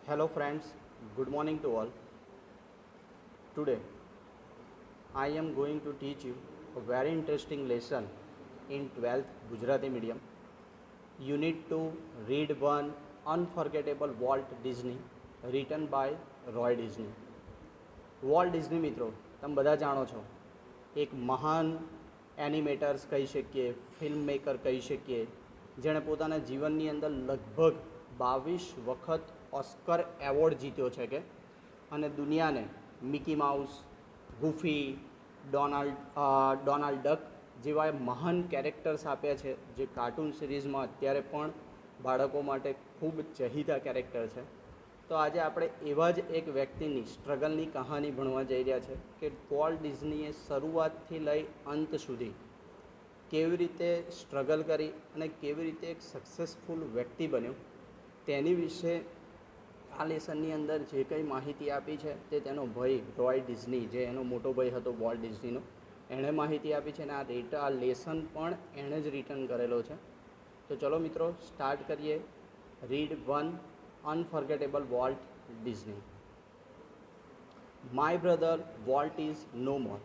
Hello friends, good morning to all. Today I am going to teach you a very interesting lesson in 12th Gujarati medium. You need to read one unforgettable Walt Disney written by Roy Disney. Walt Disney મિત્રો તમે બધા જાણો છો એક મહાન એનિમેટર્સ કહી શકીએ, film maker કહી શકીએ, જેણે પોતાના જીવનની અંદર લગભગ 22 વખત ઓસ્કર એવોર્ડ જીત્યો છે કે અને દુનિયાને મિકી માઉસ, ગુફી, ડોનાલ્ડ ડક જેવા મહાન કેરેક્ટર્સ આપ્યા છે, જે કાર્ટૂન સિરીઝમાં અત્યારે પણ બાળકો માટે ખૂબ ચહીતા કેરેક્ટર છે. તો આજે આપણે એવા જ એક વ્યક્તિની સ્ટ્રગલની કહાની ભણવા જઈ રહ્યા છે કે વોલ્ટ ડિઝનીએ શરૂઆતથી લઈ અંત સુધી કેવી રીતે સ્ટ્રગલ કરી અને કેવી રીતે એક સક્સેસફુલ વ્યક્તિ બન્યો તેની વિશે આ લેસનની અંદર જે કંઈ માહિતી આપી છે તે તેનો ભાઈ રોય ડિઝની, જે એનો મોટો ભાઈ હતો વોલ્ટ ડિઝનીનો, એણે માહિતી આપી છે અને આ લેસન પણ એણે જ રિટર્ન કરેલો છે. તો ચલો મિત્રો સ્ટાર્ટ કરીએ. Read one unforgettable Walt Disney. My brother Walt is no more,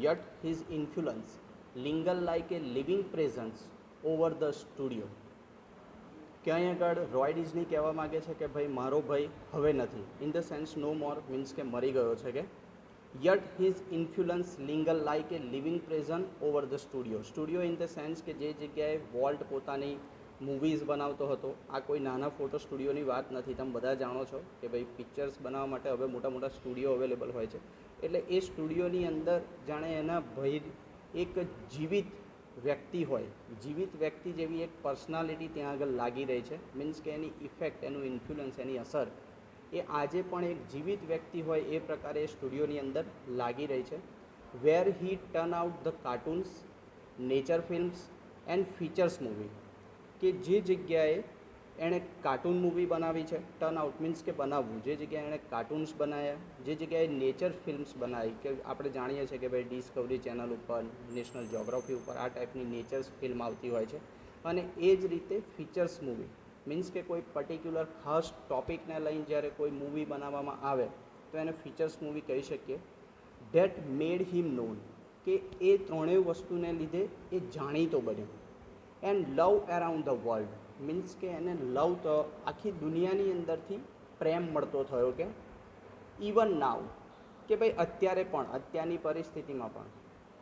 yet his influence lingers like a living presence over the studio. કે અહીં આગળ રોય ડિઝની કહેવા માગે છે કે ભાઈ મારો ભાઈ હવે નથી, in the sense no more means કે મરી ગયો છે, કે yet his influence linger like a living present over the studio. Studio in the sense કે જે જગ્યાએ વોલ્ટ પોતાની મૂવીઝ બનાવતો હતો. આ કોઈ નાના ફોટો સ્ટુડિયોની વાત નથી, તમે બધા જાણો છો કે ભાઈ પિક્ચર્સ બનાવવા માટે હવે મોટા મોટા સ્ટુડિયો અવેલેબલ હોય છે. એટલે એ સ્ટુડિયોની અંદર જાણે એના ભાઈ એક જીવિત વ્યક્તિ હોય, જીવિત વ્યક્તિ જેવી એક પર્સનાલિટી ત્યાં આગળ લાગી રહી છે. મીન્સ કે એની ઇફેક્ટ, એનું ઇન્ફ્લુઅન્સ, એની અસર એ આજે પણ એક જીવિત વ્યક્તિ હોય એ પ્રકારે એ સ્ટુડિયોની અંદર લાગી રહી છે. Where he turn out the cartoons, nature films and features movie, કે જે જગ્યાએ એણે કાર્ટૂન મૂવી બનાવી છે, ટર્ન આઉટ મીન્સ કે બનાવવું, જે જગ્યાએ એણે કાર્ટૂન્સ બનાવ્યા, જે જગ્યાએ નેચર ફિલ્મ્સ બનાવી, કે આપણે જાણીએ છીએ કે ભાઈ ડિસ્કવરી ચેનલ ઉપર, નેશનલ જ્યોગ્રાફી ઉપર આ ટાઈપની નેચર્સ ફિલ્મ આવતી હોય છે. અને એ જ રીતે ફીચર્સ મૂવી મીન્સ કે કોઈ પર્ટિક્યુલર ખાસ ટૉપિકને લઈને જ્યારે કોઈ મૂવી બનાવવામાં આવે તો એને ફીચર્સ મૂવી કહી શકીએ. ધેટ મેડ હિમ નોન, કે એ ત્રણેય વસ્તુને લીધે એ જાણીતો બન્યો. And love around the world means કે એને લવ તો આખી દુનિયાની અંદરથી પ્રેમ મળતો થયો. કે ઇવન નાવ, કે ભાઈ અત્યારે પણ, અત્યારની પરિસ્થિતિમાં પણ,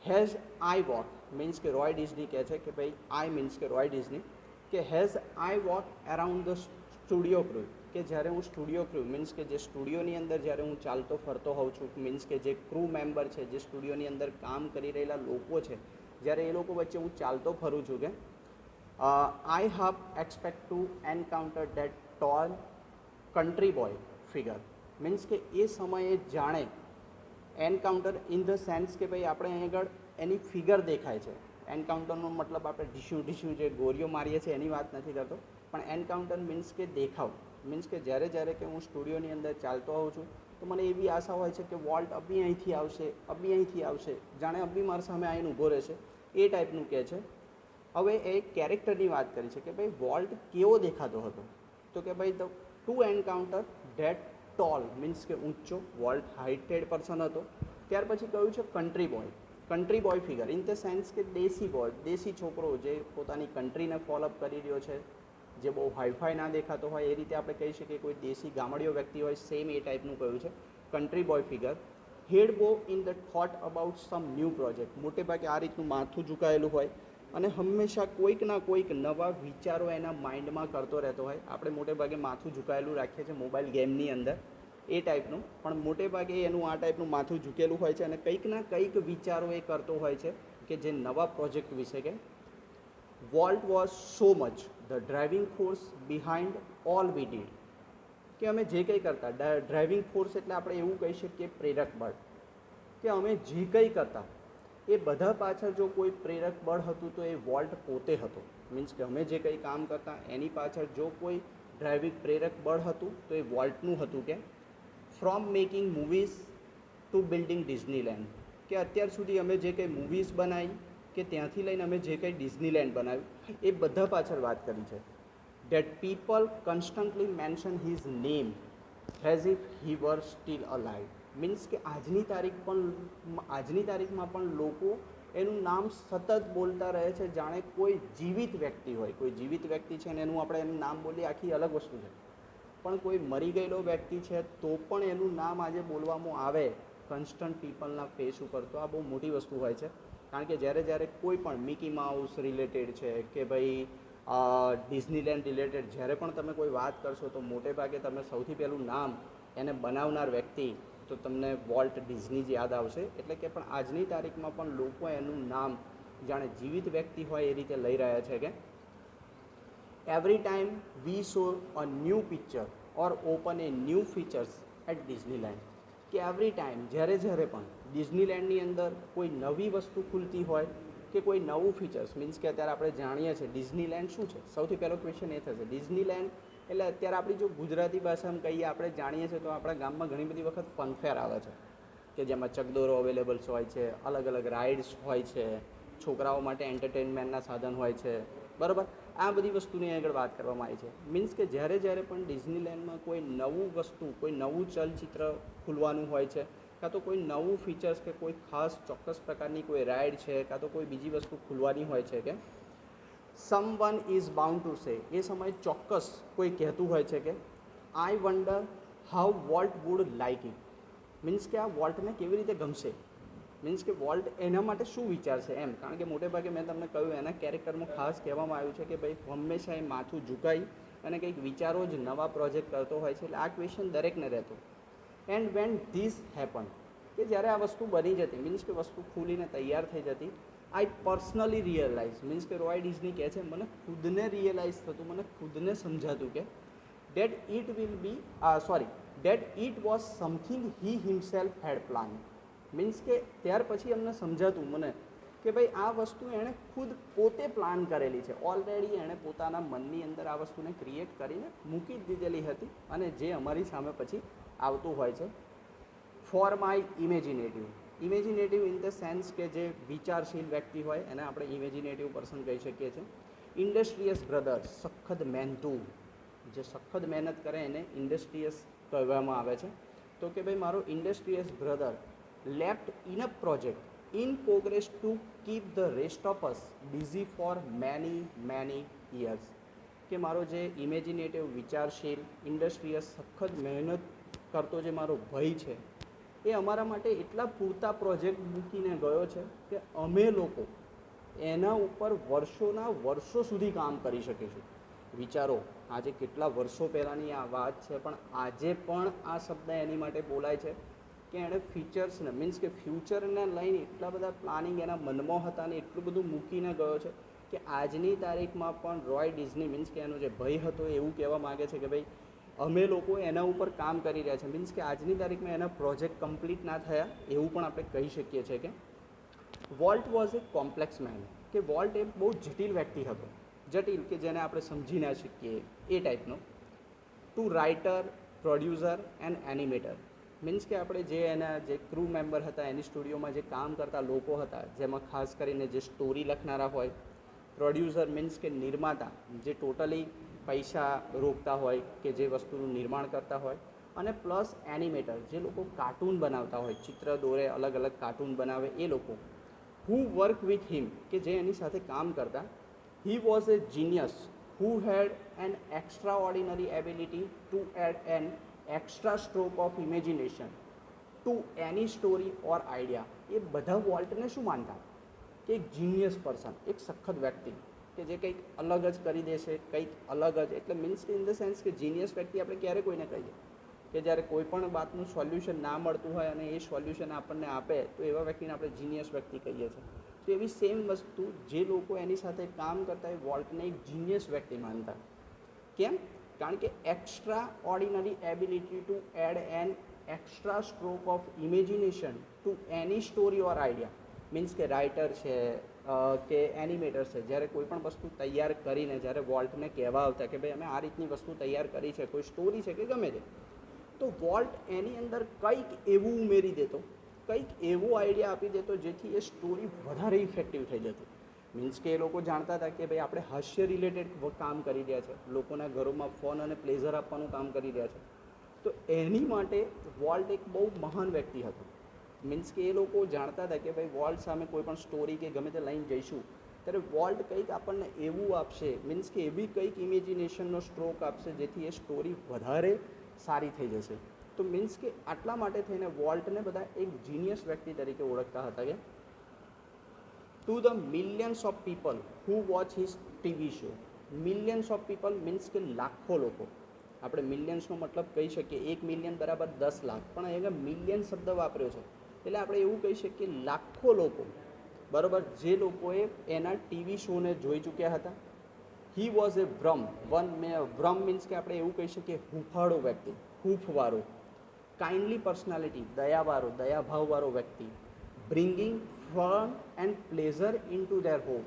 હેઝ આઈ વોક મીન્સ કે રોય ડિઝની કહે છે કે ભાઈ આઈ મીન્સ કે રોય ડિઝની, કે has I walk around the studio crew, કે જ્યારે હું સ્ટુડિયો ક્રૂ મીન્સ કે જે સ્ટુડિયોની અંદર જ્યારે હું ચાલતો ફરતો હોઉં છું, મીન્સ કે જે ક્રૂ મેમ્બર છે, જે સ્ટુડિયોની અંદર કામ કરી રહેલા લોકો છે, જ્યારે એ લોકો વચ્ચે હું ચાલતો ફરું છું, કે I have expect to encounter that tall country boy figure means કે એ સમયે જાણે એન્કાઉન્ટર ઇન ધ સેન્સ કે ભાઈ આપણે અહીં આગળ એની ફિગર દેખાય છે. એન્કાઉન્ટરનો મતલબ આપણે ઢીશું જે ગોળીઓ મારીએ છીએ એની વાત નથી કરતો, પણ એન્કાઉન્ટર મીન્સ કે દેખાવ, મીન્સ કે જ્યારે કે હું સ્ટુડિયોની અંદર ચાલતો હોઉં છું તો મને એવી આશા હોય છે કે વોલ્ટ અબી અહીંથી આવશે, જાણે અબી મારી સામે આવીને ઊભો રહેશે, એ ટાઈપનું કહે છે. હવે એ કેરેક્ટરની વાત કરી છે કે ભાઈ વોલ્ટ કેવો દેખાતો હતો, તો કે ભાઈ the to encounter that tall means કે ઊંચો, વોલ્ટ હાઇટેડ પર્સન હતો. ત્યાર પછી કહ્યું છે country boy figure in the sense કે દેશી બોય, દેશી છોકરો જે પોતાની કન્ટ્રીને ફોલોઅપ કરી રહ્યો છે, જે બહુ હાઈફાઈ ના દેખાતો હોય, એ રીતે આપણે કહી શકીએ કોઈ દેશી ગામડીઓ વ્યક્તિ હોય, સેમ એ ટાઈપનું કહ્યું છે country boy figure. Head bow in the thought about some new project, મોટે ભાગે આ રીતનું માથું ઝુકાયેલું હોય અને હંમેશા કોઈક ના કોઈક નવા વિચારો એના માઇન્ડમાં કરતો રહેતો હોય. આપણે મોટે ભાગે માથું ઝુકાયેલું રાખીએ છીએ મોબાઈલ ગેમની અંદર, એ ટાઈપનું, પણ મોટે ભાગે એનું આ ટાઈપનું માથું ઝૂકેલું હોય છે અને કંઈક ના કંઈક વિચારો એ કરતો હોય છે કે જે નવા પ્રોજેક્ટ વિશે. કે Walt was so much the driving force behind all we did, કે અમે જે કંઈ કરતા, ડ્રાઇવિંગ ફોર્સ એટલે આપણે એવું કહી શકીએ પ્રેરક બળ, કે અમે જે કંઈ કરતા એ બધા પાછળ જો કોઈ પ્રેરક બળ હતું તો એ વોલ્ટ પોતે હતો. મીન્સ કે અમે જે કંઈ કામ કરતા એની પાછળ જો કોઈ ડ્રાઇવિંગ પ્રેરક બળ હતું તો એ વોલ્ટનું હતું. કે from making movies to building Disneyland, કે અત્યાર સુધી અમે જે કંઈ મૂવીઝ બનાવી કે ત્યાંથી લઈને અમે જે કંઈ ડિઝનીલેન્ડ બનાવ્યું એ બધા પાછળ વાત કરી છે. That people constantly mention his name as if he were still alive. Means કે આજની તારીખમાં પણ લોકો એનું નામ સતત બોલતા રહે છે, જાણે કોઈ જીવિત વ્યક્તિ હોય. કોઈ જીવિત વ્યક્તિ છે ને એનું આપણે એનું નામ બોલીએ, આખી અલગ વસ્તુ છે. પણ કોઈ મરી ગયેલો વ્યક્તિ છે તો પણ એનું નામ આજે બોલવામાં આવે કન્સ્ટન્ટ પીપલના ફેસ ઉપર, તો આ બહુ મોટી વસ્તુ હોય છે. કારણ કે જ્યારે કોઈ પણ મિકી માઉસ રિલેટેડ છે કે ભાઈ ડિઝનીલેન્ડ રિલેટેડ જ્યારે પણ તમે કોઈ વાત કરશો તો મોટે ભાગે તમે સૌથી પહેલું નામ એને બનાવનાર વ્યક્તિ તો તમને વોલ્ટ ડિઝની જ યાદ આવશે. એટલે કે પણ આજની તારીખમાં પણ લોકો એનું નામ જાણે જીવિત વ્યક્તિ હોય એ રીતે લઈ રહ્યા છે કે every time we show a new picture or open a new features at Disneyland. કે એવરી ટાઈમ જ્યારે પણ ડિઝનીલેન્ડની અંદર કોઈ નવી વસ્તુ ખુલતી હોય કે કોઈ નવું ફીચર્સ, મીન્સ કે અત્યારે આપણે જાણીએ છીએ ડિઝનીલેન્ડ શું છે. સૌથી પહેલો ક્વેશ્ચન એ થશે ડિઝનીલેન્ડ એટલે અત્યારે આપણી જો ગુજરાતી ભાષામાં કહીએ આપણે જાણીએ છીએ તો આપણા ગામમાં ઘણી બધી વખત ફનફેર આવે છે કે જેમાં ચકદોરો અવેલેબલ્સ હોય છે, અલગ અલગ રાઇડ્સ હોય છે, છોકરાઓ માટે એન્ટરટેનમેન્ટના સાધન હોય છે, બરાબર. આ બધી વસ્તુની આગળ વાત કરવામાં આવી છે. મીન્સ કે જ્યારે પણ ડિઝનીલેન્ડમાં કોઈ નવું વસ્તુ, કોઈ નવું ચલચિત્ર ખુલવાનું હોય છે, કાં તો કોઈ નવું ફીચર્સ કે કોઈ ખાસ ચોક્કસ પ્રકારની કોઈ રાઇડ છે, કાં તો કોઈ બીજી વસ્તુ ખુલવાની હોય છે કે someone is bound to say, એ સમયે ચોક્કસ કોઈ કહેતું હોય છે કે I wonder how Walt would like it. Means કે આ વોલ્ટને કેવી રીતે ગમશે, મીન્સ કે વોલ્ટ એના માટે શું વિચારશે એમ. કારણ કે મોટે ભાગે મેં તમને કહ્યું એના કેરેક્ટરમાં ખાસ કહેવામાં આવ્યું છે કે ભાઈ હંમેશા એ માથું ઝુકાઈ અને કંઈક વિચારો જ નવા પ્રોજેક્ટ કરતો હોય છે. એટલે આ ક્વેશ્ચન દરેકને રહેતો. એન્ડ વેન ધીસ હેપન, કે જ્યારે આ વસ્તુ બની જતી, મીન્સ કે વસ્તુ ખુલીને તૈયાર થઈ જતી, આઈ પર્સનલી રિયલાઇઝ, મીન્સ કે રોય ડિઝની કહે છે મને ખુદને રિયલાઇઝ થતું, મને ખુદને સમજાતું કે that it was something he himself had plan. Means કે ત્યાર પછી અમને સમજાતું મને કે ભાઈ આ વસ્તુ એણે ખુદ પોતે પ્લાન કરેલી છે. ઓલરેડી એણે પોતાના મનની અંદર આ વસ્તુને ક્રિએટ કરીને મૂકી જ દીધેલી હતી અને જે અમારી સામે પછી આવતું હોય છે. For my imaginative in the sense કે જે વિચારશીલ વ્યક્તિ હોય એને આપણે ઇમેજિનેટિવ પર્સન કહી શકીએ છીએ. ઇન્ડસ્ટ્રીયસ બ્રધર, સખત મહેનતુ, જે સખત મહેનત કરે એને ઇન્ડસ્ટ્રીયસ કહેવામાં આવે છે. તો કે ભાઈ મારો ઇન્ડસ્ટ્રીયસ brother left enough project in progress to keep the rest of us busy for many years. કે મારો જે ઇમેજિનેટિવ વિચારશીલ ઇન્ડસ્ટ્રીયસ સખત મહેનત કરતો જે મારો ભાઈ છે એ અમારા માટે એટલા પૂરતા પ્રોજેક્ટ મૂકીને ગયો છે કે અમે લોકો એના ઉપર વર્ષો સુધી કામ કરી શકીશું. વિચારો આજે કેટલા વર્ષો પહેલાંની આ વાત છે, પણ આજે પણ આ શબ્દ એની માટે બોલાય છે કે એણે ફીચર્સને, મીન્સ કે ફ્યુચરને લઈને એટલા બધા પ્લાનિંગ એના મનમાં હતા ને એટલું બધું મૂકીને ગયો છે કે આજની તારીખમાં પણ રોય ડિઝની, મીન્સ કે એનો જે ભય હતો એવું કહેવા માગે છે કે ભાઈ અમે લોકો એના ઉપર કામ કરી રહ્યા છે. મીન્સ કે આજની તારીખમાં એના પ્રોજેક્ટ કમ્પ્લીટ ના થયા એવું પણ આપણે કહી શકીએ છીએ. કે Walt was a complex man, કે વોલ્ટ એ બહુ જટિલ વ્યક્તિ હતો. જટિલ કે જેને આપણે સમજી ના શકીએ એ ટાઈપનો. To writer, producer and animator. Means કે આપણે જે એના જે ક્રૂ મેમ્બર હતા એની સ્ટુડિયોમાં જે કામ કરતા લોકો હતા, જેમાં ખાસ કરીને જે સ્ટોરી લખનારા હોય, પ્રોડ્યુસર મીન્સ કે નિર્માતા જે ટોટલી પૈસા રોકતા હોય કે જે વસ્તુનું નિર્માણ કરતા હોય, અને પ્લસ એનિમેટર જે લોકો કાર્ટૂન બનાવતા હોય, ચિત્ર દોરે, અલગ અલગ કાર્ટૂન બનાવે એ લોકો. હુ વર્ક વિથ હિમ, કે જે એની સાથે કામ કરતા. He was A genius who had an extraordinary ability to add an extra stroke of imagination to any story or idea. એ બધા વોલ્ટને શું માનતા કે એક જીનિયસ પર્સન, એક સખત વ્યક્તિ કે જે કંઈક અલગ જ કરી દેશે, કંઈક અલગ જ. એટલે મીન્સ ઇન ધ સેન્સ કે જીનિયસ વ્યક્તિ આપણે ક્યારે કોઈને કહીએ કે જ્યારે કોઈ પણ વાતનું સોલ્યુશન ના મળતું હોય અને એ સોલ્યુશન આપણને આપે તો એવા વ્યક્તિને આપણે જીનિયસ વ્યક્તિ કહીએ છીએ. તો એવી સેમ વસ્તુ જે લોકો એની સાથે કામ કરતા એ વોલ્ટને એક જીનિયસ વ્યક્તિ માનતા. કેમ? કારણ કે extraordinary ability to add an extra stroke of imagination to any story or idea. Means કે રાઇટર છે કે એનિમેટર છે, જ્યારે કોઈ પણ વસ્તુ તૈયાર કરીને જ્યારે વોલ્ટને કહેવા આવતા કે ભાઈ અમે આ રીતની વસ્તુ તૈયાર કરી છે, કોઈ સ્ટોરી છે કે ગમે તે, તો વોલ્ટ એની અંદર કંઈક એવું ઉમેરી દેતો, કંઈક એવો આઈડિયા આપી દેતો જેથી એ સ્ટોરી વધારે ઇફેક્ટિવ થઈ જતી. મીન્સ કે એ લોકો જાણતા હતા કે ભાઈ આપણે હાસ્ય રિલેટેડ કામ કરી રહ્યા છે, લોકોના ઘરોમાં ફન અને પ્લેઝર આપવાનું કામ કરી રહ્યા છે, તો એની માટે વોલ્ટ એક બહુ મહાન વ્યક્તિ હતો. મીન્સ કે એ લોકો જાણતા હતા કે ભાઈ વોલ્ટ સામે કોઈ પણ સ્ટોરી કે ગમે તે લઈને જઈશું ત્યારે વોલ્ટ કંઈક આપણને એવું આપશે, મીન્સ કે એવી કંઈક ઇમેજિનેશનનો સ્ટ્રોક આપશે જેથી એ સ્ટોરી વધારે સારી થઈ જશે. તો મીન્સ કે આટલા માટે થઈને વોલ્ટને બધા એક જીનિયસ વ્યક્તિ તરીકે ઓળખતા હતા કે to the millions of people who watch his TV show. Millions of people means કે લાખો લોકો. આપણે મિલિયન્સનો મતલબ કહી શકીએ 1 મિલિયન બરાબર 10 લાખ, પણ અહીંયા મિલિયન શબ્દ વાપર્યો છે એટલે આપણે એવું કહી શકીએ લાખો લોકો, બરાબર, જે લોકોએ એના ટીવી શોને જોઈ ચૂક્યા હતા. હી વોઝ એ વ્રમ મીન્સ કે આપણે એવું કહી શકીએ હૂંફાળો વ્યક્તિ, હૂંફવાળો, કાઇન્ડલી પર્સનાલિટી, દયાવાળો, દયાભાવવાળો વ્યક્તિ, bringing fun and pleasure into their home,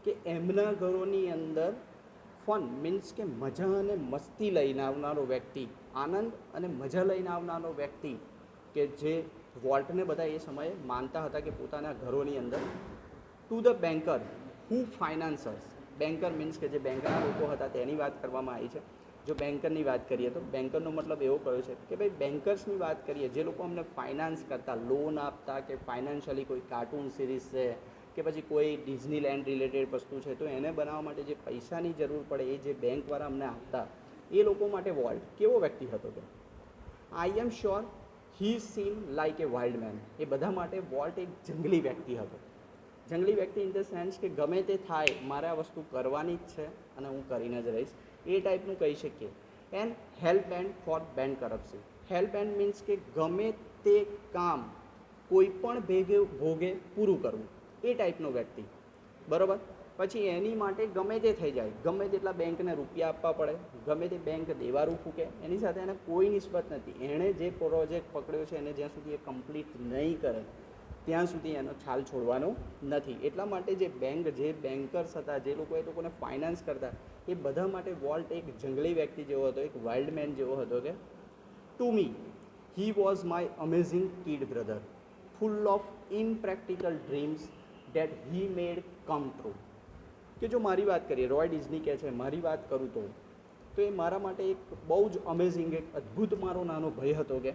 કે એમના ઘરોની અંદર ફન મીન્સ કે મજા અને મસ્તી લઈને આવનારો વ્યક્તિ, આનંદ અને મજા લઈને આવનારો વ્યક્તિ, કે જે વોલ્ટને બધા એ સમયે માનતા હતા કે પોતાના ઘરોની અંદર. To the banker who financiers. Banker means કે જે બેંકના લોકો હતા તેની વાત કરવામાં આવી છે. જો બેન્કરની વાત કરીએ તો બેન્કરનો મતલબ એવો કયો છે કે ભાઈ બેન્કર્સની વાત કરીએ જે લોકો અમને ફાઇનાન્સ કરતા, લોન આપતા, કે ફાઇનાન્શિયલી કોઈ કાર્ટૂન સિરીઝ છે કે પછી કોઈ ડિઝનીલેન્ડ રિલેટેડ વસ્તુ છે તો એને બનાવવા માટે જે પૈસાની જરૂર પડે એ જે બેંકવાળા અમને આપતા, એ લોકો માટે વોલ્ટ કેવો વ્યક્તિ હતો કે I am sure he seem like a wild man. એ બધા માટે વોલ્ટ એક જંગલી વ્યક્તિ હતો. જંગલી વ્યક્તિ ઇન ધ સેન્સ કે ગમે તે થાય મારે આ વસ્તુ કરવાની જ છે અને હું કરીને જ રહીશ, એ ટાઈપનું કહી શકીએ. એન્ડ હેલ્પ એન્ડ ફોર બેન કરપ્શન. હેલ્પ એન્ડ મીન્સ કે ગમે તે કામ કોઈ પણ ભોગે પૂરું કરવું, એ ટાઈપનો વ્યક્તિ, બરાબર. પછી એની માટે ગમે તે થઈ જાય, ગમે તેટલા બેંકને રૂપિયા આપવા પડે, ગમે તે બેંક દેવારું ફૂકે, એની સાથે એને કોઈ નિસ્બત નથી. એણે જે પ્રોજેક્ટ પકડ્યો છે એને જ્યાં સુધી એ કમ્પ્લીટ નહીં કરે ત્યાં સુધી એનો છાલ છોડવાનો નથી. એટલા માટે જે બેન્કર્સ હતા, જે લોકો એ લોકોને ફાઇનાન્સ કરતા, એ બધા માટે વોલ્ટ એક જંગલી વ્યક્તિ જેવો હતો, એક વાઇલ્ડ મેન જેવો હતો. કે to me he was my amazing kid brother, full of impractical dreams that he made come true. કે જો મારી વાત કરીએ, રોય ડિઝની કહે છે મારી વાત કરું તો એ મારા માટે એક બહુ જ અમેઝિંગ, એક અદ્ભુત મારો નાનો ભય હતો કે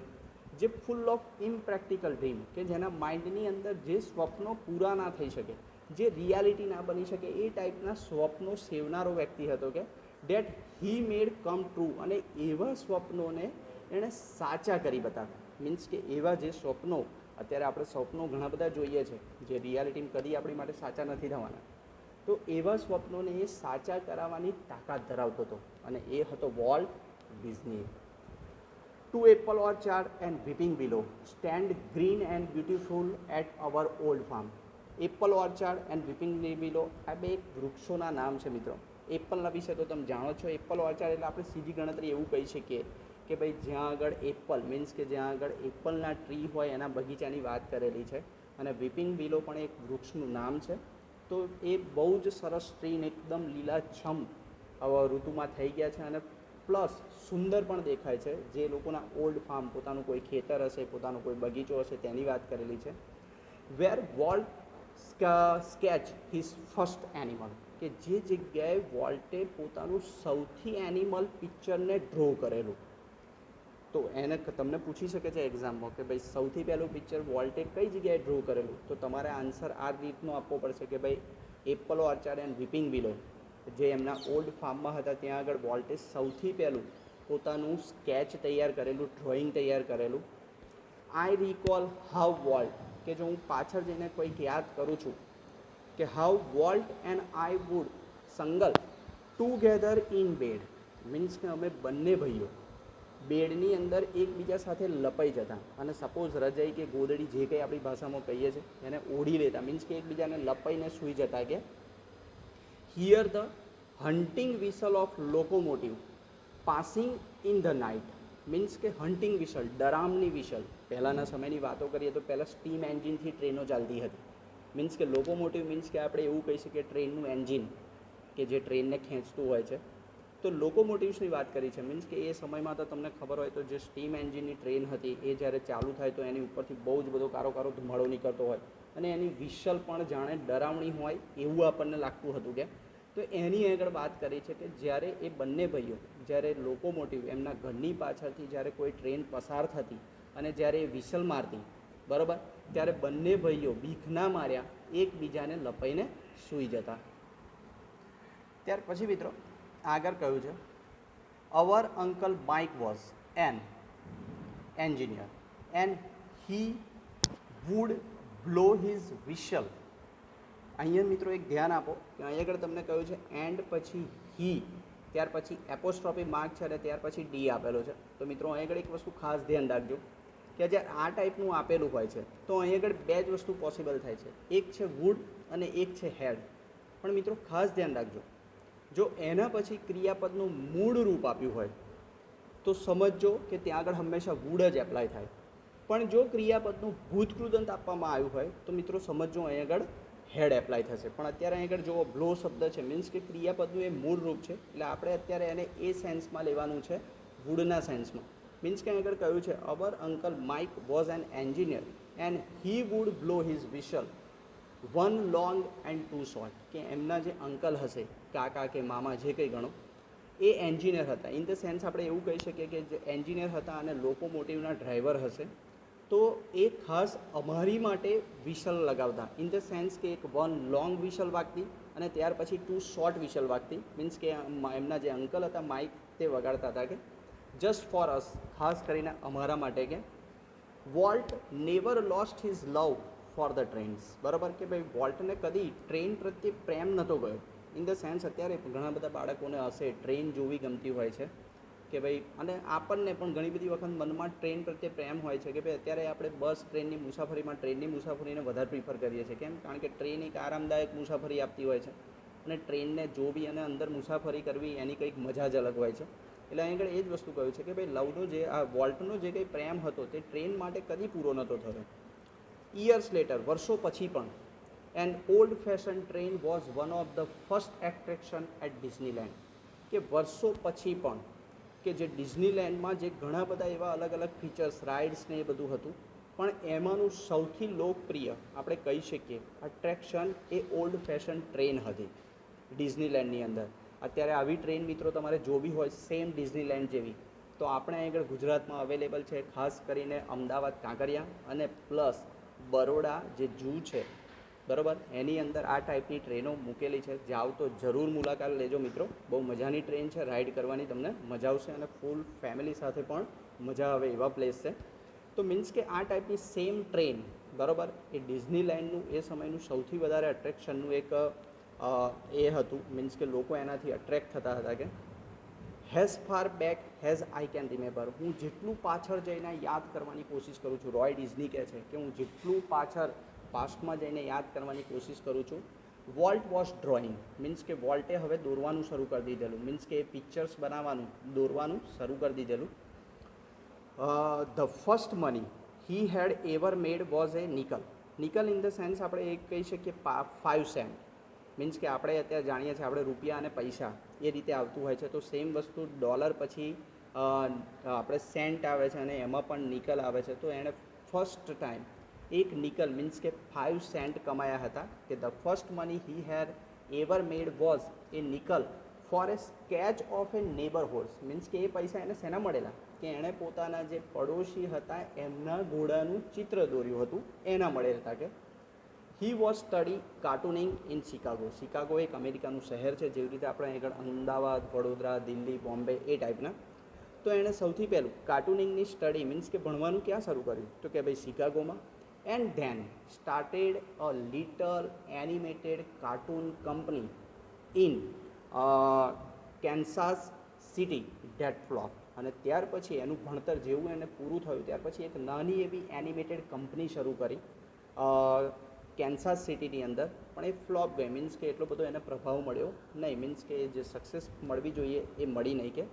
જે ફૂલ ઓફ ઇમ્પ્રેક્ટિકલ ડ્રીમ, કે જેના માઇન્ડની અંદર જે સ્વપ્નો પૂરા ના થઈ શકે, જે રિયાલિટી ના બની શકે, એ ટાઈપના સ્વપ્નો સેવનારો વ્યક્તિ હતો. કે date he made come true. અને એવા સ્વપ્નોને એણે સાચા કરી બતાવ્યા. મીન્સ કે એવા જે સ્વપ્નો, અત્યારે આપણે સ્વપ્નો ઘણા બધા જોઈએ છે જે રિયાલિટીમાં કદી આપણી માટે સાચા નથી થવાના, તો એવા સ્વપ્નોને એ સાચા કરાવવાની તાકાત ધરાવતો હતો અને એ હતો Walt Disney. To apple orchard and weeping willow stand green and beautiful at our old farm. Apple orchard and weeping willow આ બે વૃક્ષોના નામ છે મિત્રો. એપલના વિશે તો તમે જાણો છો. એપલ ઓર્ચાર્ડ એટલે આપણે સીધી ગણતરી એવું કહી શકીએ કે ભાઈ જ્યાં આગળ એપલ મીન્સ કે જ્યાં આગળ એપલના ટ્રી હોય એના બગીચાની વાત કરેલી છે. અને વીપિંગ બિલો પણ એક વૃક્ષનું નામ છે. તો એ બહુ જ સરસ ટ્રીને એકદમ લીલાછમ ઋતુમાં થઈ ગયા છે અને પ્લસ સુંદર પણ દેખાય છે. જે લોકોના ઓલ્ડ ફાર્મ, પોતાનું કોઈ ખેતર હશે, પોતાનો કોઈ બગીચો હશે તેની વાત કરેલી છે. Where Walt sketch his first animal, કે જે જગ્યાએ વોલ્ટે પોતાનું સૌથી એનિમલ પિક્ચરને ડ્રો કરેલું. તો એને તમને પૂછી શકે છે એક્ઝામમાં કે ભાઈ સૌથી પહેલું પિક્ચર વોલ્ટે કઈ જગ્યાએ ડ્રો કરેલું, તો તમારે આન્સર આ રીતનો આપવો પડશે કે ભાઈ એપલ ઓર્ચાર્ડ એન્ડ વીપિંગ બિલો, જે એમના ઓલ્ડ ફાર્મમાં હતા ત્યાં આગળ વોલ્ટે સૌથી પહેલું પોતાનું સ્કેચ તૈયાર કરેલું, ડ્રોઈંગ તૈયાર કરેલું. આઈ રિકોલ હાઉ વોલ્ટ, કે જો હું પાછળ જઈને કોઈક યાદ કરું છું કે how Walt and I would snuggle together in bed. Means કે અમે બંને ભાઈઓ બેડની અંદર એકબીજા સાથે લપાઈ જતા અને સપોઝ રજાઈ કે ગોદડી જે કંઈ આપણી ભાષામાં કહીએ છીએ એને ઓઢી લેતા. મીન્સ કે એકબીજાને લપાઈને સૂઈ જતા. કે here the hunting whistle of locomotive passing in the night. Means કે હન્ટિંગ વિસલ, ડરામની વિસલ. પહેલાંના સમયની વાતો કરીએ તો પહેલાં સ્ટીમ એન્જિનથી ટ્રેનો ચાલતી હતી. મીન્સ કે લોકોમોટિવ મીન્સ કે આપણે એવું કહી શકીએ ટ્રેનનું એન્જિન કે જે ટ્રેનને ખેંચતું હોય છે. તો લોકોમોટિવ્સની વાત કરી છે. મીન્સ કે એ સમયમાં તો તમને ખબર હોય તો જે સ્ટીમ એન્જિનની ટ્રેન હતી એ જ્યારે ચાલુ થાય તો એની ઉપરથી બહુ જ બધો કારો ધુમાડો નીકળતો હોય અને એની વિશલ પણ જાણે ડરાવણી હોય એવું આપણને લાગતું હતું. કે તો તો એની આગળ વાત કરી છે કે જ્યારે એ બંને ભાઈઓ જ્યારે લોકોમોટિવ એમના ઘરની પાછળથી જ્યારે કોઈ ટ્રેન પસાર થતી અને જ્યારે એ વિસલ મારતી બરાબર, ત્યારે બંને ભાઈઓ બીકના માર્યા એકબીજાને લપાઈને સૂઈ જતા. ત્યાર પછી મિત્રો આગળ કહ્યું છે our uncle Mike was an engineer and he would blow his whistle. અહીંયા મિત્રો એક ધ્યાન આપો કે અહીંયા આગળ તમને કહ્યું છે એન્ડ પછી હી, ત્યાર પછી એપોસ્ટ્રોફી માર્ક છે અને ત્યાર પછી ડી આપેલો છે. તો મિત્રો અહીં આગળ એક વસ્તુ ખાસ ધ્યાન રાખજો કે જ્યારે આ ટાઈપનું આપેલું હોય છે તો અહીં આગળ બે જ વસ્તુ પોસિબલ થાય છે, એક છે વુડ અને એક છે હેડ. પણ મિત્રો ખાસ ધ્યાન રાખજો, જો એના પછી ક્રિયાપદનું મૂળ રૂપ આપ્યું હોય તો સમજજો કે ત્યાં આગળ હંમેશા વુડ જ એપ્લાય થાય. પણ જો ક્રિયાપદનું ભૂતકૃદંત આપવામાં આવ્યું હોય તો મિત્રો સમજજો અહીં આગળ હેડ એપ્લાય થશે. પણ અત્યારે અહીં આગળ જુઓ બ્લો શબ્દ છે, મીન્સ કે ક્રિયાપદનું એ મૂળ રૂપ છે, એટલે આપણે અત્યારે એને એ સેન્સમાં લેવાનું છે, વુડના સેન્સમાં. મીન્સ કે અહીં આગળ કહ્યું છે our uncle Mike was an engineer and he would blow his whistle one long and two short. કે એમના જે અંકલ હશે, કાકા કે મામા જે કંઈ ગણો, એ એન્જિનિયર હતા. ઇન ધ સેન્સ આપણે એવું કહી શકીએ કે જે એન્જિનિયર હતા અને લોકોમોટિવના ડ્રાઈવર હશે, તો એ ખાસ અમારી માટે વિશલ લગાવતા. ઇન ધ સેન્સ કે એક વન લોંગ વિશલ વાગતી અને ત્યાર પછી ટુ શોર્ટ વિશલ વાગતી. મીન્સ કે એમના જે અંકલ હતા માઇક તે વગાડતા હતા કે જસ્ટ ફોર અસ, ખાસ કરીને અમારા માટે કે volt never lost his love for the trains. બરાબર કે ભાઈ વોલ્ટને કદી ટ્રેન પ્રત્યે પ્રેમ નહોતો ગયો. ઇન ધ સેન્સ અત્યારે ઘણા બધા બાળકોને હશે ટ્રેન જોવી ગમતી હોય છે કે ભાઈ, અને આપણને પણ ઘણી બધી વખત મનમાં ટ્રેન પ્રત્યે પ્રેમ હોય છે કે ભાઈ અત્યારે આપણે બસ ટ્રેનની મુસાફરીમાં ટ્રેનની મુસાફરીને વધારે પ્રિફર કરીએ છીએ. કેમ? કારણ કે ટ્રેન એક આરામદાયક મુસાફરી આપતી હોય છે અને ટ્રેનને જોવી અને અંદર મુસાફરી કરવી એની કંઈક મજા જ અલગ હોય છે. એટલે અહીં આગળ એ જ વસ્તુ કહ્યું છે કે ભાઈ લવનો જે આ વોલ્ટનો જે કંઈ પ્રેમ હતો તે ટ્રેન માટે કદી પૂરો નહોતો થયો. યર્સ લેટર, વર્ષો પછી પણ and old fashion train was one of the first attraction at Disneyland. કે વર્ષો પછી પણ કે જે ડિઝનીલેન્ડમાં જે ઘણા બધા એવા અલગ અલગ ફીચર્સ, રાઇડ્સ ને એ બધું હતું, પણ એમાંનું સૌથી લોકપ્રિય આપણે કહી શકીએ અટ્રેક્શન એ ઓલ્ડ ફેશન ટ્રેન હતી ડિઝનીલેન્ડની અંદર. અત્યારે આવી ટ્રેન મિત્રો તમારે જોવી હોય સેમ ડિઝનીલેન્ડ જેવી, તો આપણે અહીં આગળ ગુજરાતમાં અવેલેબલ છે, ખાસ કરીને અમદાવાદ કાંકરિયા અને પ્લસ બરોડા જે જૂ છે બરાબર, એની અંદર આ ટાઈપની ટ્રેનો મૂકેલી છે. જાઓ તો જરૂર મુલાકાત લેજો મિત્રો, બહુ મજાની ટ્રેન છે, રાઈડ કરવાની તમને મજા આવશે અને ફૂલ ફેમિલી સાથે પણ મજા આવે એવા પ્લેસ છે. તો મીન્સ કે આ ટાઈપની સેમ ટ્રેન બરાબર એ ડિઝનીલેન્ડનું એ સમયનું સૌથી વધારે અટ્રેક્શનનું એક એ હતું. મીન્સ કે લોકો એનાથી અટ્રેક્ટ થતા હતા કે has far back has I can remember. હું જેટલું પાછળ જઈને યાદ કરવાની કોશિશ કરું છું, રોય ડિઝની કહે છે કે હું જેટલું પાછળ પાસ્ટમાં જઈને યાદ કરવાની કોશિશ કરું છું. વોલ્ટ વોઝ ડ્રોઈંગ, મીન્સ કે વોલ્ટે હવે દોરવાનું શરૂ કરી દીધેલું, મીન્સ કે પિક્ચર્સ બનાવવાનું દોરવાનું શરૂ કરી દીધેલું. The first money he had ever made was a nickel. Nickel in the sense આપણે એક કહી શકીએ 5 સેન્ટ. મીન્સ કે આપણે અત્યારે જાણીએ છીએ આપણે રૂપિયા અને પૈસા એ રીતે આવતું હોય છે, તો સેમ વસ્તુ ડોલર પછી આપણે સેન્ટ આવે છે અને એમાં પણ નિકલ આવે છે. તો એણે ફર્સ્ટ ટાઈમ એક નિકલ મીન્સ કે 5 સેન્ટ કમાયા હતા. કે the first money he had ever made was a nickel for a sketch of a neighbourhoods. Means કે એ પૈસા એને શેના મળેલા કે એણે પોતાના જે પડોશી હતા એમના ઘોડાનું ચિત્ર દોર્યું હતું એના મળેલા હતા. કે he was study cartooning in Chicago. Chicago એક અમેરિકાનું શહેર છે, જેવી રીતે આપણે આગળ અમદાવાદ, વડોદરા, દિલ્હી, બોમ્બે એ ટાઈપના. તો એણે સૌથી પહેલું કાર્ટૂનિંગની સ્ટડી મીન્સ કે ભણવાનું ક્યાં શરૂ કર્યું તો કે ભાઈ શિકાગોમાં. And then started a little animated cartoon company in Kansas City that flop. અને ત્યાર પછી એનું ભણતર જેવું એને પૂરું થયું ત્યાર પછી એક નાની એવી એનિમેટેડ કંપની શરૂ કરી કેન્સાસ સિટીની અંદર, પણ એ ફ્લોપ ગઈ. મીન્સ કે એટલો બધો એને પ્રભાવ મળ્યો નહીં, મીન્સ કે જે સક્સેસ મળવી જોઈએ એ મળી નહીં. કે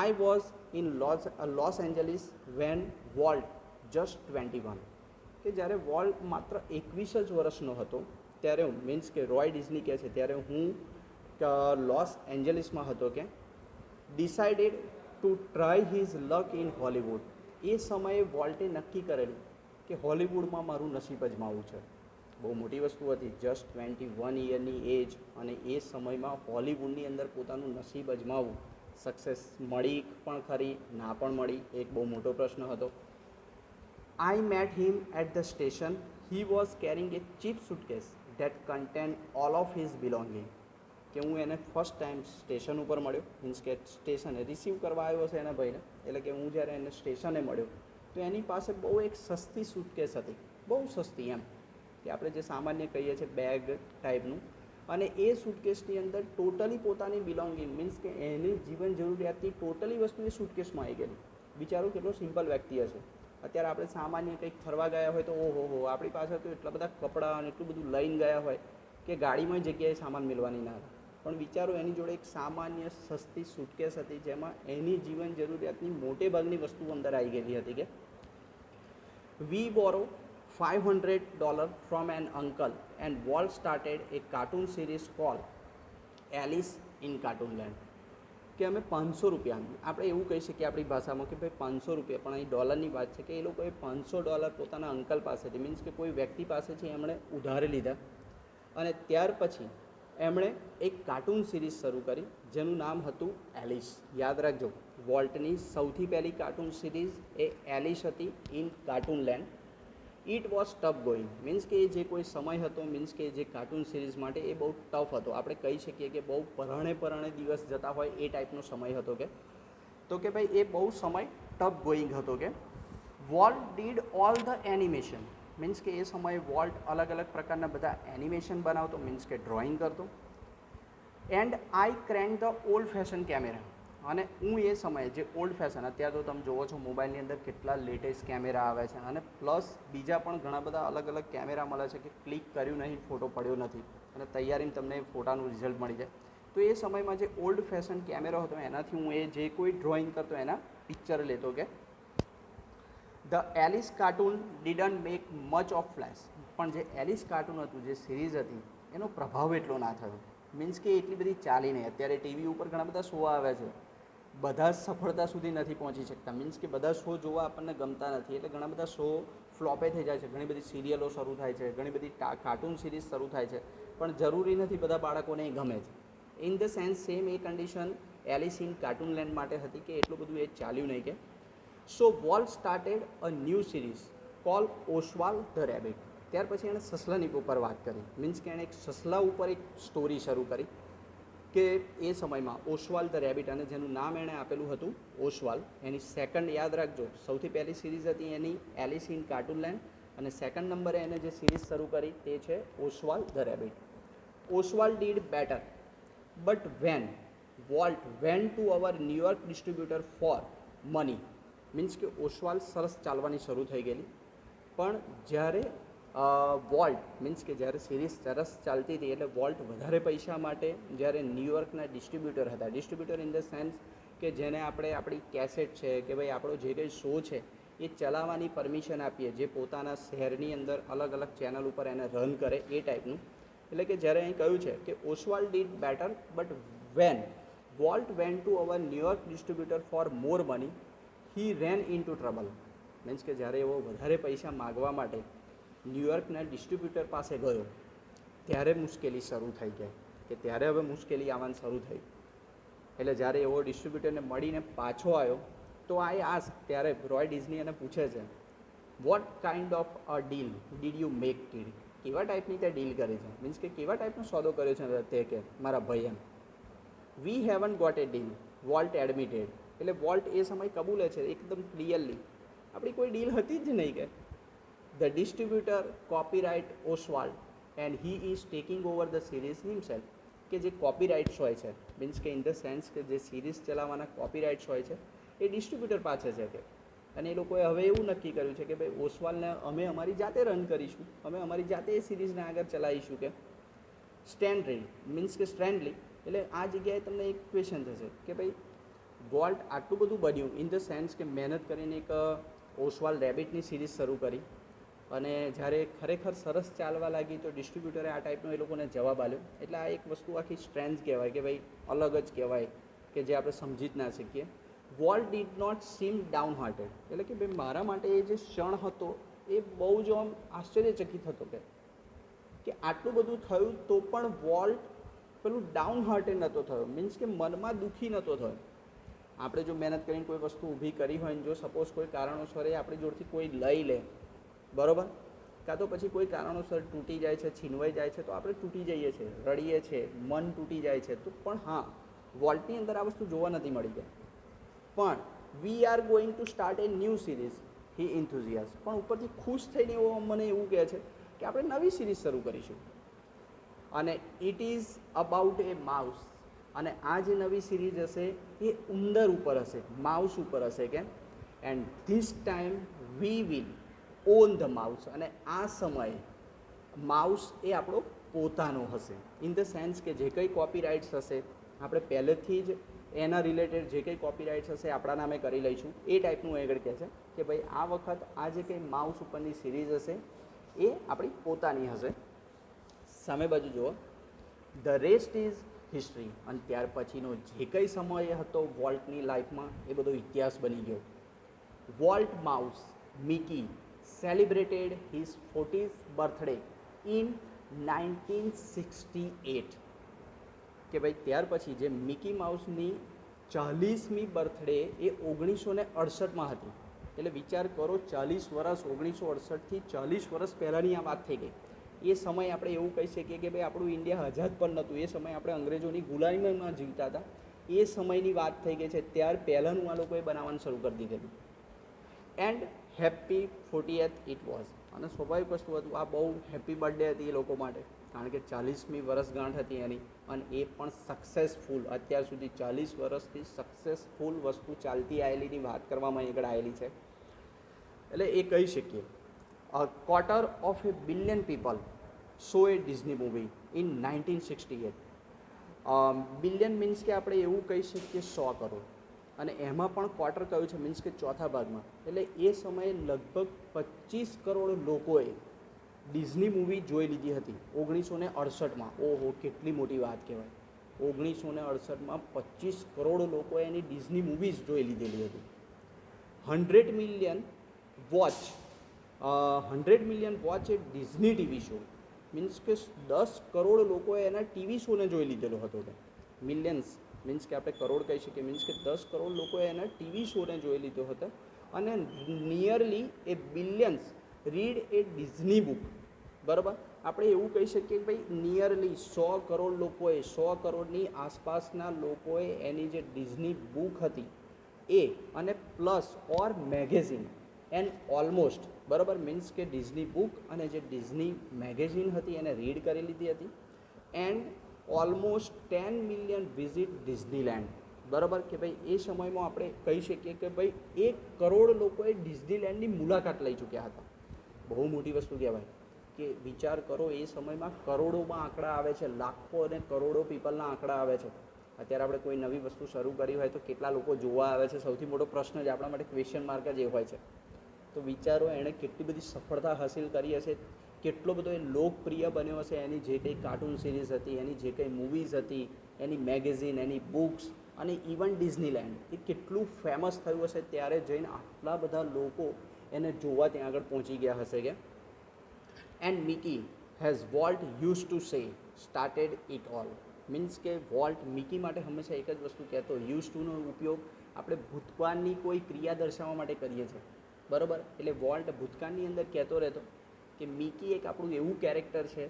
I was in Los Angeles when Walt just 21. કે જ્યારે વોલ્ટ માત્ર 21 જ વર્ષનો હતો ત્યારે હું મીન્સ કે રોય ડિઝની કહે છે ત્યારે હું લોસ એન્જલિસમાં હતો કે decided to try his luck in Hollywood. એ સમયે વોલ્ટે નક્કી કરેલું કે હોલિવૂડમાં મારું નસીબ અજમાવવું છે. બહુ મોટી વસ્તુ હતી. જસ્ટ 21 યરની એજ, અને એ સમયમાં હોલિવૂડની અંદર પોતાનું નસીબ અજમાવવું, સક્સેસ મળી પણ ખરી, ના પણ મળી, એક બહુ મોટો પ્રશ્ન હતો. I met him at the station. He was carrying a cheap suitcase that contained all of his belonging. કે હું એને ફર્સ્ટ ટાઈમ સ્ટેશન ઉપર મળ્યો, મીન્સ કે સ્ટેશને રિસીવ કરવા આવ્યો છે એના ભાઈને, એટલે કે હું જ્યારે એને સ્ટેશને મળ્યો તો એની પાસે બહુ એક સસ્તી સૂટકેસ હતી, બહુ સસ્તી એમ કે આપણે જે સામાન્ય કહીએ છીએ બેગ ટાઈપનું, અને એ સૂટકેસની અંદર ટોટલી પોતાની બિલોંગિંગ, મીન્સ કે એની જીવન જરૂરિયાતની ટોટલી વસ્તુ એ સૂટકેસમાં આવી ગયેલી. વિચારો કેટલો સિમ્પલ વ્યક્તિ હશે. અત્યારે આપણે સામાન્ય કંઈક ફરવા ગયા હોય તો ઓહો આપણી પાસે તો એટલા બધા કપડાં અને એટલું બધું લઈને ગયા હોય કે ગાડીમાં જગ્યાએ સામાન મિલવાની ના હોય. પણ વિચારો એની જોડે એક સામાન્ય સસ્તી સૂટકેસ હતી જેમાં એની જીવન જરૂરિયાતની મોટે ભાગની વસ્તુઓ અંદર આવી ગયેલી હતી. કે વી બોરો $500 from an uncle and Walt started a cartoon series called Alice in Cartoonland. કે અમે $500, આપણે એવું કહી શકીએ આપણી ભાષામાં કે ભાઈ $500, પણ અહીં ડોલરની વાત છે કે એ લોકોએ $500 પોતાના અંકલ પાસેથી, મીન્સ કે કોઈ વ્યક્તિ પાસેથી એમણે ઉધારે લીધા, અને ત્યાર પછી એમણે એક કાર્ટૂન સિરીઝ શરૂ કરી જેનું નામ હતું એલિસ. યાદ રાખજો, વોલ્ટની સૌથી પહેલી કાર્ટૂન સિરીઝ એ એલિસ હતી in Cartoonland. It was tough going, means કે એ જે કોઈ સમય હતો, મીન્સ કે જે કાર્ટૂન સિરીઝ માટે એ બહુ ટફ હતો. આપણે કહી શકીએ કે બહુ પરાણે દિવસ જતા હોય એ ટાઈપનો સમય હતો. કે ભાઈ એ બહુ સમય ટફ ગોઈંગ હતો. કે volt did all the animation, means કે એ સમયે વોલ્ટ અલગ અલગ પ્રકારના બધા એનિમેશન બનાવતો, મીન્સ કે ડ્રોઈંગ કરતો. And I crank the old fashion camera, અને હું એ સમયે જે ઓલ્ડ ફેશન, અત્યારે તો તમે જુઓ છો મોબાઈલની અંદર કેટલા લેટેસ્ટ કેમેરા આવે છે, અને પ્લસ બીજા પણ ઘણા બધા અલગ અલગ કેમેરા મળે છે કે ક્લિક કર્યું નહીં, ફોટો પડ્યો નથી, અને તૈયારીમાં તમને ફોટાનું રિઝલ્ટ મળી જાય. તો એ સમયમાં જે ઓલ્ડ ફેશન કેમેરો હતો એનાથી હું એ જે કોઈ ડ્રોઈંગ કરતો એના પિક્ચર લેતો. કે the Alice cartoon didn't make much of flash, પણ જે એલિસ કાર્ટૂન હતું, જે સિરીઝ હતી, એનો પ્રભાવ એટલો ના થયો, મીન્સ કે એટલી બધી ચાલી નહીં. અત્યારે ટીવી ઉપર ઘણા બધા શો આવે છે, બધા જ સફળતા સુધી નથી પહોંચી શકતા, મીન્સ કે બધા શો જોવા આપણને ગમતા નથી, એટલે ઘણા બધા શો ફ્લોપે થઈ જાય છે. ઘણી બધી સિરિયલો શરૂ થાય છે, ઘણી બધી કાર્ટૂન સિરીઝ શરૂ થાય છે, પણ જરૂરી નથી બધા બાળકોને એ ગમે છે. ઇન ધ સેન્સ સેમ એ કન્ડિશન એલિસ ઇન કાર્ટૂનલેન્ડ માટે હતી કે એટલું બધું એ ચાલ્યું નહીં. કે so Walt started a new series call Oswald the rabbit. ત્યાર પછી એણે સસલાની ઉપર વાત કરી, મીન્સ કે એણે એક સસલા ઉપર એક સ્ટોરી શરૂ કરી કે એ સમયમાં ઓસ્વાલ્ડ ધ રેબિટ, અને જેનું નામ એણે આપેલું હતું ઓસ્વાલ્ડ. એની સેકન્ડ યાદ રાખજો, સૌથી પહેલી સિરીઝ હતી એની એલિસ ઇન કાર્ટૂનલેન્ડ, અને સેકન્ડ નંબરે એને જે સિરીઝ શરૂ કરી તે છે Oswald the rabbit. Oswald did better, but when Walt went to our New York distributor for money, means કે ઓસ્વાલ્ડ સરસ ચાલવાની શરૂ થઈ ગયેલી, પણ જ્યારે વોલ્ટ, મીન્સ કે જ્યારે સિરીઝ સરસ ચાલતી હતી એટલે વોલ્ટ વધારે પૈસા માટે જ્યારે ન્યુયોર્કના ડિસ્ટ્રીબ્યુટર હતા, ડિસ્ટ્રીબ્યુટર ઇન ધ સેન્સ કે જેને આપણે આપણી કેસેટ છે કે ભાઈ આપણો જે કંઈ શો છે એ ચલાવવાની પરમિશન આપીએ, જે પોતાના શહેરની અંદર અલગ અલગ ચેનલ ઉપર એને રન કરે એ ટાઈપનું. એટલે કે જ્યારે અહીં કહ્યું છે કે Oswald did better, but when Walt went to our New York distributor for more money he ran into trouble, means કે જ્યારે એવો વધારે પૈસા માગવા માટે ન્યુયોર્કના ડિસ્ટ્રીબ્યુટર પાસે ગયો ત્યારે મુશ્કેલી શરૂ થઈ ગઈ, કે ત્યારે હવે મુશ્કેલી આવવાની શરૂ થઈ. એટલે જ્યારે એવો ડિસ્ટ્રીબ્યુટરને મળીને પાછો આવ્યો તો ત્યારે રોય ડિઝની એને પૂછે છે, what kind of a deal did you make Ted, કેવા ટાઈપની તે ડીલ કરી છે, મીન્સ કે કેવા ટાઈપનો સોદો કર્યો છે તે, કે મારા ભાઈ એમ. વી હેવન ગોટ એ ડીલ, વોલ્ટ એડમિટેડ, એટલે વોલ્ટ એ સમય કબૂલે છે એકદમ ક્લિયરલી, આપણી કોઈ ડીલ હતી જ નહીં. કે the distributor copyright Oswald and he is taking over the series himself, કે જે કોપીરાઇટ્સ હોય છે, મીન્સ કે ઇન ધ સેન્સ કે જે સિરીઝ ચલાવવાના કોપીરાઇટ્સ હોય છે એ ડિસ્ટ્રીબ્યુટર પાસે છે. કે અને એ લોકોએ હવે એવું નક્કી કર્યું છે કે ભાઈ ઓસ્વાલ્ડને અમે અમારી જાતે રન કરીશું, અમે અમારી જાતે એ સિરીઝને આગળ ચલાવીશું. કે સ્ટેન્ડલી, મીન્સ કે સ્ટ્રેન્ડલી, એટલે આ જગ્યાએ તમને એક ક્વેશ્ચન થશે કે ભાઈ વોલ્ટ આટલું બધું બન્યું ઇન ધ સેન્સ કે મહેનત કરીને એક ઓસ્વાલ્ડ રેબિટની સિરીઝ શરૂ કરી, અને જ્યારે ખરેખર સરસ ચાલવા લાગી તો ડિસ્ટ્રીબ્યુટરે આ ટાઈપનો એ લોકોને જવાબ આપ્યો. એટલે આ એક વસ્તુ આખી સ્ટ્રેન્થ કહેવાય, કે ભાઈ અલગ જ કહેવાય, કે જે આપણે સમજી જ ના શકીએ. Walt did not seem down hearted, એટલે કે ભાઈ મારા માટે એ જે ક્ષણ હતો એ બહુ જ આમ આશ્ચર્યચકિત હતો. કે કે આટલું બધું થયું તો પણ વોલ્ટ પેલું ડાઉન હાર્ટેડ નહોતો થયો, મીન્સ કે મનમાં દુઃખી નહોતો થયો. આપણે જો મહેનત કરીને કોઈ વસ્તુ ઊભી કરી હોય ને જો સપોઝ કોઈ કારણોસર એ આપણી જોડથી કોઈ લઈ લે, બરાબર, કાં તો પછી કોઈ કારણોસર તૂટી જાય છે, છીનવાઈ જાય છે, તો આપણે તૂટી જઈએ છીએ, રડીએ છીએ, મન તૂટી જાય છે. તો પણ હા, વોલ્ટની અંદર આ વસ્તુ જોવા નથી મળી જાય. પણ we are going to start a new series he enthusiast. પણ ઉપરથી ખુશ થઈને એવો મને એવું કહે છે કે આપણે નવી સિરીઝ શરૂ કરીશું અને it is about A mouse. અને આ જે નવી સિરીઝ હશે એ ઉંદર ઉપર હશે, માઉસ ઉપર હશે. કેમ? And this time we will on the mouse. અને આ સમયે માઉસ એ આપણો પોતાનો હશે, ઇન ધ સેન્સ કે જે કંઈ કોપીરાઇટ્સ હશે આપણે પહેલેથી જ એના રિલેટેડ જે કંઈ કોપીરાઇટ્સ હશે આપણા નામે કરી લઈશું. એ ટાઈપનું આગળ કહે છે કે ભાઈ આ વખત આ જે કંઈ માઉસ ઉપરની સિરીઝ હશે એ આપણી પોતાની હશે. સામે બાજુ જુઓ, ધ રેસ્ટ ઇઝ હિસ્ટ્રી. અને ત્યાર પછીનો જે કંઈ સમય હતો વોલ્ટની લાઈફમાં એ બધો ઇતિહાસ બની ગયો. Volt mouse Mickey celebrated his 40th birthday in 1968. કે ભાઈ ત્યાર પછી જે મિકી માઉસની 40મી બર્થડે એ 1968માં હતી. એટલે વિચાર કરો, 40 વર્ષ, 1968થી 40 વર્ષ પહેલાંની આ વાત થઈ ગઈ. એ સમય આપણે એવું કહી શકીએ કે ભાઈ આપણું ઇન્ડિયા આઝાદ પણ નહોતું. એ સમયે આપણે અંગ્રેજોની ગુલામીમાં જીવતા હતા. એ સમયની વાત થઈ ગઈ છે. ત્યાર પહેલાંનું આ લોકોએ બનાવવાનું શરૂ કરી દીધેલું. And happy 40th it was. અને સ્વાભાવિક વસ્તુ હતું, આ બહુ હેપી બર્થડે હતી એ લોકો માટે, કારણ કે 40મી વર્ષગાંઠ હતી એની. અને એ પણ સક્સેસફુલ. અત્યાર સુધી 40 વર્ષથી સક્સેસફુલ વસ્તુ ચાલતી આવેલીની વાત કરવામાં આગળ આવેલી છે. એટલે એ કહી શકીએ a quarter of a billion people saw a Disney movie in 1968. Billion means કે આપણે એવું કહી શકીએ 100 કરોડ. અને એમાં પણ ક્વાર્ટર કયું છે, મીન્સ કે ચોથા ભાગમાં. એટલે એ સમયે લગભગ 25 કરોડ લોકોએ ડિઝની મૂવી જોઈ લીધી હતી 1968માં. ઓહો, કેટલી મોટી વાત કહેવાય. 1968માં 25 કરોડ લોકોએ એની ડિઝની મૂવીઝ જોઈ લીધેલી હતી. 100 મિલિયન વોચ એ ડિઝની ટીવી શો. મીન્સ કે 10 કરોડ લોકોએ એના ટીવી શોને જોઈ લીધેલો હતો. મિલિયન્સ મીન્સ કે આપણે કરોડ કહી શકીએ, મીન્સ કે 10 કરોડ લોકોએ એના ટીવી શોને જોઈ લીધો હતો. અને નિયરલી એ બિલિયન્સ રીડ એ ડિઝની બુક. બરાબર, આપણે એવું કહી શકીએ કે ભાઈ નિયરલી 100 કરોડ લોકોએ, 100 કરોડની આસપાસના લોકોએ એની જે ડિઝની બુક હતી એ, અને plus or magazine and almost, બરાબર, મીન્સ કે ડિઝની બુક અને જે ડિઝની મેગેઝિન હતી એને રીડ કરી લીધી હતી. And almost 10 million visit Disneyland. બરાબર, કે ભાઈ એ સમયમાં આપણે કહી શકીએ કે ભાઈ 1 કરોડ લોકોએ ડિઝનીલેન્ડની મુલાકાત લઈ ચૂક્યા હતા. બહુ મોટી વસ્તુ કહેવાય કે વિચાર કરો, એ સમયમાં કરોડોમાં આંકડા આવે છે, લાખો અને કરોડો પીપલના આંકડા આવે છે. અત્યારે આપણે કોઈ નવી વસ્તુ શરૂ કરી હોય તો કેટલા લોકો જોવા આવે છે, સૌથી મોટો પ્રશ્ન જ આપણા માટે ક્વેશ્ચન માર્ક જ એ હોય છે. તો વિચારો એણે કેટલી બધી સફળતા હાંસિલ કરી હશે, કેટલો બધો એ લોકપ્રિય બન્યો હશે. એની જે કંઈ કાર્ટૂન સિરીઝ હતી, એની જે કંઈ મૂવીઝ હતી, એની મેગેઝિન, એની બુક્સ અને ઇવન ડિઝનીલેન્ડ એ કેટલું ફેમસ થયું હશે. ત્યારે જઈને આટલા બધા લોકો એને જોવા ત્યાં આગળ પહોંચી ગયા હશે. કે and Mickey has volt use to say started it all. Means કે વોલ્ટ મિકી માટે હંમેશા એક જ વસ્તુ કહેતો, યુઝ ટુનો ઉપયોગ આપણે ભૂતકાળની કોઈ ક્રિયા દર્શાવવા માટે કરીએ છીએ. બરાબર, એટલે વોલ્ટ ભૂતકાળની અંદર કહેતો રહેતો કે મિકી એક આપણું એવું કેરેક્ટર છે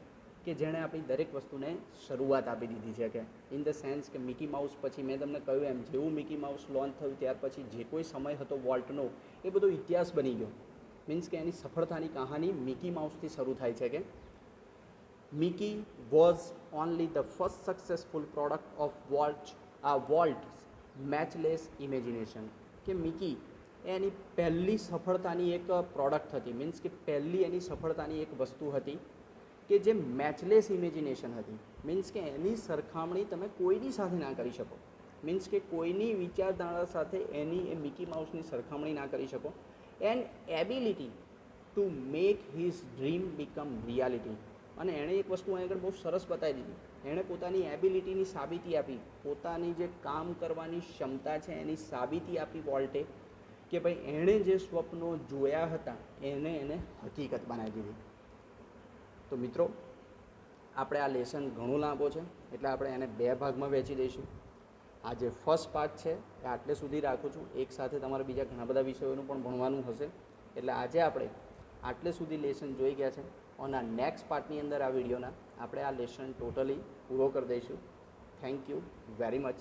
કે જેણે આપણી દરેક વસ્તુને શરૂઆત આપી દીધી છે. કે ઇન ધ સેન્સ કે મિકી માઉસ પછી મેં તમને કહ્યું એમ, જેવું મિકી માઉસ લોન્ચ થયું ત્યાર પછી જે કોઈ સમય હતો વોલ્ટનો એ બધો ઇતિહાસ બની ગયો. મીન્સ કે એની સફળતાની કહાની મિકી માઉસથી શરૂ થાય છે. કે Mickey was only the first successful product of Walt's matchless imagination. કે મિકી એની પહેલી સફળતાની એક પ્રોડક્ટ હતી. મીન્સ કે પહેલી એની સફળતાની એક વસ્તુ હતી કે જે મેચલેસ ઇમેજિનેશન હતી. મીન્સ કે એની સરખામણી તમે કોઈની સાથે ના કરી શકો. મીન્સ કે કોઈની વિચારધારા સાથે એની એ મિકી માઉસની સરખામણી ના કરી શકો. And ability to make his dream become reality. અને એણે એક વસ્તુ અહીં આગળ બહુ સરસ બતાવી દીધી. એણે પોતાની એબિલિટીની સાબિતી આપી, પોતાની જે કામ કરવાની ક્ષમતા છે એની સાબિતી આપી વોલ્ટે, કે ભાઈ એણે જે સ્વપ્નો જોયા હતા એને હકીકત બનાવી દીધી. તો મિત્રો, આપણે આ લેસન ઘણું લાંબો છે એટલે આપણે એને 2 ભાગમાં વહેંચી દઈશું. આ જે ફર્સ્ટ પાર્ટ છે એ આટલે સુધી રાખું છું. એક સાથે તમારે બીજા ઘણા બધા વિષયોનું પણ ભણવાનું હશે એટલે આજે આપણે આટલે સુધી લેસન જોઈ ગયા છે. અને આ નેક્સ્ટ પાર્ટની અંદર આ વિડીયોના આપણે આ લેસન ટોટલી પૂરો કરી દઈશું. Thank you very much.